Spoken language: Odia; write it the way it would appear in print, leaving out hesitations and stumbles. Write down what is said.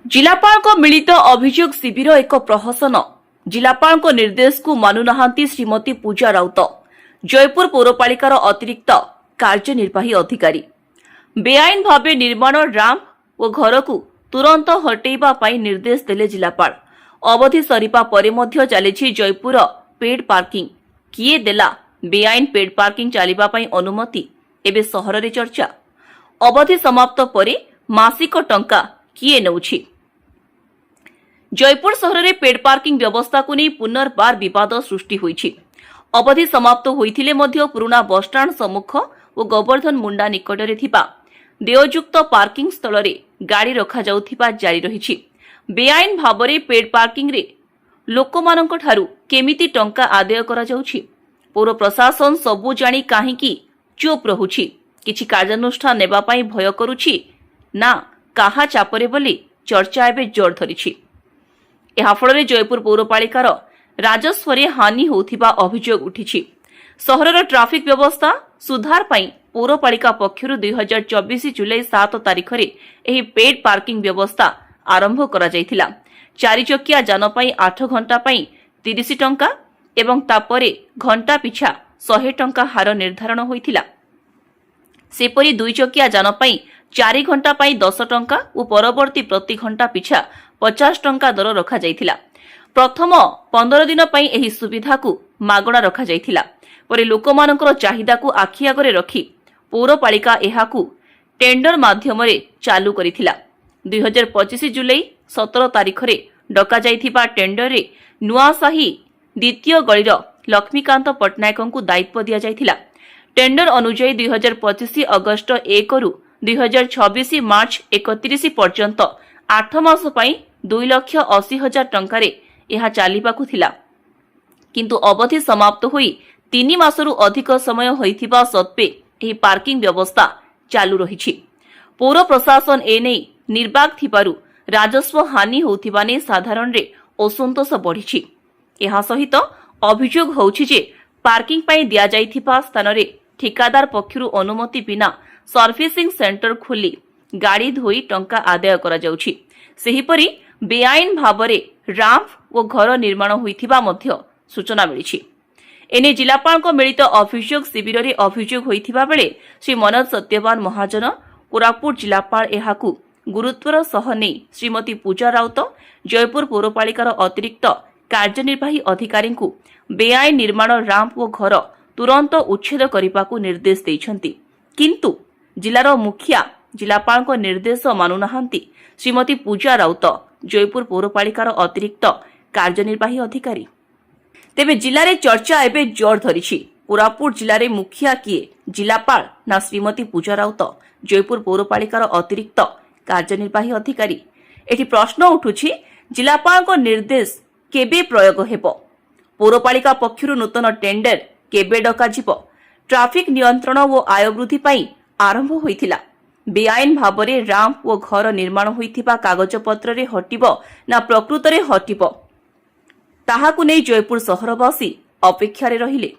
जिलापाल मिलित अभियोग शिविर एक प्रहसन। जिलापाल निर्देश को मानुनाहांती श्रीमती पूजा राउत। जयपुर पौरपालिकार अतिरिक्त कार्यनिर्वाही अधिकारी बेआईन भावे निर्माण रैंप और घर को तुरंत हटेइबा पई निर्देश देले जिलापाल। अवधि सरीपा परे मध्य चलिछि जयपुर पेड पार्किंग। किए देला बेआईन पेड पार्किंग चलिबा पई अनुमति एबे सहर रे चर्चा। अवधि समाप्त परे मासिक टंका किए नउछि। जयपुर सहर में पेड पार्किंग व्यवस्था को नहीं पुनर्बार विवाद सृष्टि होइछि। अवधि समाप्त होइथिले मध्य पुराना बसस्टाण्ड सम्मुख और गोवर्धन मुंडा निकटरे थिबा देययुक्त पार्किंग स्थल रे गाड़ी रखा जाउथिबा जारी रहिछि। बेआईन भावरे पेड पार्किंग रे लोकमानंक ठारू केमिति टंका आदाय करा जाउछि। पौर प्रशासन सबु जानी काहेकि चुप रहुछि। किछि कार्यानुष्ठान नेबा पई भय करुछि ना काहा चापरे बोली चर्चा एबे जोर धरिछि। ଏହା ଫଳରେ ଜୟପୁର ପୌରପାଳିକାର ରାଜସ୍ୱରେ ହାନି ହେଉଥିବା ଅଭିଯୋଗ ଉଠିଛି। ସହରର ଟ୍ରାଫିକ ବ୍ୟବସ୍ଥା ସୁଧାର ପାଇଁ ପୌରପାଳିକା ପକ୍ଷରୁ 2024 ଜୁଲାଇ 7 ତାରିଖରେ ଏହି ପେଡ୍ ପାର୍କିଂ ବ୍ୟବସ୍ଥା ଆରମ୍ଭ କରାଯାଇଥିଲା। 4 ଚକିଆ ଯାନ ପାଇଁ 8 ଘଣ୍ଟା ପାଇଁ 30 ଟଙ୍କା ଏବଂ ତାପରେ ଘଣ୍ଟା ପିଛା 100 ଟଙ୍କା ହାର ନିର୍ଦ୍ଧାରଣ ହୋଇଥିଲା। ସେପରି 2 ଚକିଆ ଯାନ ପାଇଁ 4 ଘଣ୍ଟା ପାଇଁ 10 ଟଙ୍କା ଓ ପରବର୍ତ୍ତୀ ପ୍ରତି ଘଣ୍ଟା ପିଛା 50 ଟଙ୍କା ଦର ରଖା ଯାଇଥିଲା। ପ୍ରଥମ 15 ଦିନ ପାଇଁ ଏହି ସୁବିଧାକୁ ମାଗଣା ରଖା ଯାଇଥିଲା। ପରେ ଲୋକମାନଙ୍କର ଚାହିଦାକୁ ଆଖି ଆଗରେ ରଖି ପୌରପାଳିକା ଏହାକୁ ଟେଣ୍ଡର ମାଧ୍ୟମରେ ଚାଲୁ କରିଥିଲା। 2025 ଜୁଲାଇ 17 ତାରିଖରେ ଡକା ଯାଇଥିବା ଟେଣ୍ଡରରେ ନୂଆସାହି ଦ୍ୱିତୀୟ ଗଳିର ଲକ୍ଷ୍ମୀକାନ୍ତ ପଟ୍ଟନାୟକଙ୍କୁ ଦାୟିତ୍ୱ ଦିଆଯାଇଥିଲା। ଟେଣ୍ଡର ଅନୁଯାୟୀ 2025 ଅଗଷ୍ଟ 1 ରୁ 2026 ମାର୍ଚ୍ଚ 31 ପର୍ଯ୍ୟନ୍ତ 8 ମାସ ପାଇଁ 2,80,000 ଟଙ୍କାରେ ଏହା ଚାଲିବାକୁ ଥିଲା। କିନ୍ତୁ ଅବଧି ସମାପ୍ତ ହୋଇ 3 ମାସରୁ ଅଧିକ ସମୟ ହୋଇଥିବା ସତ୍ତ୍ୱେ ଏହି ପାର୍କିଂ ବ୍ୟବସ୍ଥା ଚାଲୁ ରହିଛି। ପୌର ପ୍ରଶାସନ ଏନେଇ ନିର୍ବାକ ଥିବାରୁ ରାଜସ୍ୱ ହାନି ହେଉଥିବା ନେଇ ସାଧାରଣରେ ଅସନ୍ତୋଷ ବଢ଼ିଛି। ଏହା ସହିତ ଅଭିଯୋଗ ହେଉଛି ଯେ ପାର୍କିଂ ପାଇଁ ଦିଆଯାଇଥିବା ସ୍ଥାନରେ ଠିକାଦାର ପକ୍ଷରୁ ଅନୁମତି ବିନା ସର୍ଭିସିଂ ସେଣ୍ଟର ଖୋଲି ଗାଡ଼ି ଧୋଇ ଟଙ୍କା ଆଦାୟ କରାଯାଉଛି। ସେହିପରି ବେଆଇନ ଭାବରେ ରାମ୍ପ ଓ ଘର ନିର୍ମାଣ ହୋଇଥିବା ମଧ୍ୟ ସୂଚନା ମିଳିଛି। ଏନେ ଜିଲ୍ଲାପାଳଙ୍କ ମିଳିତ ଅଭିଯୋଗ ଶିବିରରେ ଅଭିଯୋଗ ହୋଇଥିବା ବେଳେ ଶ୍ରୀ ମନୋଜ ସତ୍ୟବାନ ମହାଜନ କୋରାପୁଟ ଜିଲ୍ଲାପାଳ ଏହାକୁ ଗୁରୁତ୍ୱର ସହ ନେଇ ଶ୍ରୀମତୀ ପୂଜା ରାଉତ ଜୟପୁର ପୌରପାଳିକାର ଅତିରିକ୍ତ କାର୍ଯ୍ୟନିର୍ବାହୀ ଅଧିକାରୀଙ୍କୁ ବେଆଇନ ନିର୍ମାଣ ରାମ୍ପ ଓ ଘର ତୁରନ୍ତ ଉଚ୍ଛେଦ କରିବାକୁ ନିର୍ଦ୍ଦେଶ ଦେଇଛନ୍ତି। କିନ୍ତୁ ଜିଲ୍ଲାର ମୁଖିଆ ଜିଲ୍ଲାପାଳଙ୍କ ନିର୍ଦ୍ଦେଶ ମାନୁନାହାନ୍ତି ଶ୍ରୀମତୀ ପୂଜା ରାଉତ ଜୟପୁର ପୌରପାଳିକାର ଅତିରିକ୍ତ କାର୍ଯ୍ୟନିର୍ବାହୀ ଅଧିକାରୀ। ତେବେ ଜିଲ୍ଲାରେ ଚର୍ଚ୍ଚା ଏବେ ଜୋର ଧରିଛି। କୋରାପୁଟ ଜିଲ୍ଲାରେ ମୁଖିଆ କିଏ, ଜିଲ୍ଲାପାଳ ନା ଶ୍ରୀମତୀ ପୂଜା ରାଉତ ଜୟପୁର ପୌରପାଳିକାର ଅତିରିକ୍ତ କାର୍ଯ୍ୟନିର୍ବାହୀ ଅଧିକାରୀ? ଏଠି ପ୍ରଶ୍ନ ଉଠୁଛି ଜିଲ୍ଲାପାଳଙ୍କ ନିର୍ଦ୍ଦେଶ କେବେ ପ୍ରୟୋଗ ହେବ? ପୌରପାଳିକା ପକ୍ଷରୁ ନୂତନ ଟେଣ୍ଡର କେବେ ଡକାଯିବ? ଟ୍ରାଫିକ ନିୟନ୍ତ୍ରଣ ଓ ଆୟ ବୃଦ୍ଧି ପାଇଁ ଆରମ୍ଭ ହୋଇଥିଲା। ବେଆଇନ ଭାବରେ ରାମ୍ପ ଓ ଘର ନିର୍ମାଣ ହୋଇଥିବା କାଗଜପତ୍ରରେ ହଟିବ ନା ପ୍ରକୃତରେ ହଟିବ, ତାହାକୁ ନେଇ ଜୟପୁର ସହରବାସୀ ଅପେକ୍ଷାରେ ରହିଲେ।